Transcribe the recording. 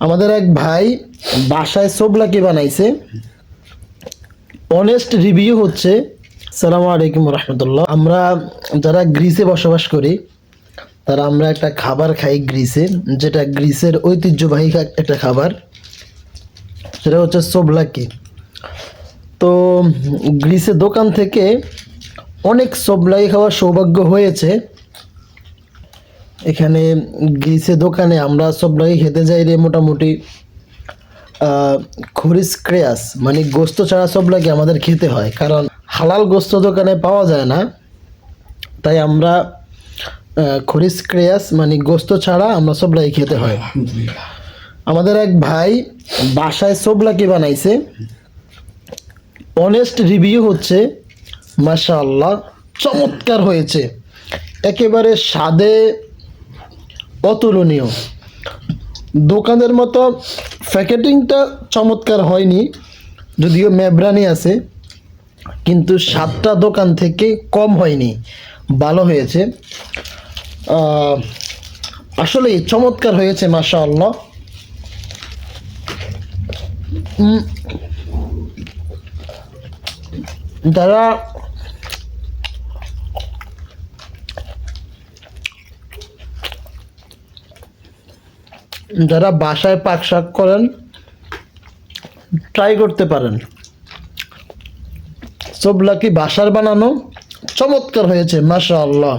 আমাদের এক ভাই বাসায় সোবলাকি বানাইছে, অনেস্ট রিভিউ হচ্ছে। আসসালামু আলাইকুম রহমতুল্লাহ। আমরা যারা গ্রিসে বসবাস করি তারা আমরা একটা খাবার খাই গ্রিসে, যেটা গ্রিসের ঐতিহ্যবাহী একটা খাবার, সেটা হচ্ছে সোবলাকি। তো গ্রিসের দোকান থেকে অনেক সোবলাকি খাওয়ার সৌভাগ্য হয়েছে। এখানে গ্রিসে দোকানে আমরা সোবলাকি খেতে যাই রে মোটামুটি খরিস ক্রেয়াস মানে গোস্ত ছাড়া সোবলাকি আমাদের খেতে হয়, কারণ হালাল গোস্ত দোকানে পাওয়া যায় না। তাই আমরা খরিস ক্রেয়াস মানে গোস্ত ছাড়া আমরা সোবলাকি খেতে হয়। আমাদের এক ভাই বাসায় সোবলাকি বানাইছে, অনেস্ট রিভিউ হচ্ছে মাশাআল্লাহ, চমৎকার হয়েছে, একেবারে স্বাদে অতুলনীয়। দোকানের মতো প্যাকেটিংটা চমৎকার হয়নি, যদিও মেবরানি আছে, কিন্তু স্বাদটা দোকান থেকে কম হয়নি, ভালো হয়েছে। আসলে চমৎকার হয়েছে মাশাআল্লাহ। যারা যারা বাসায় পাক শাক করেন ট্রাই করতে পারেন। সোবলাকি বাসার বানানো চমৎকার হয়েছে মাশাআল্লাহ।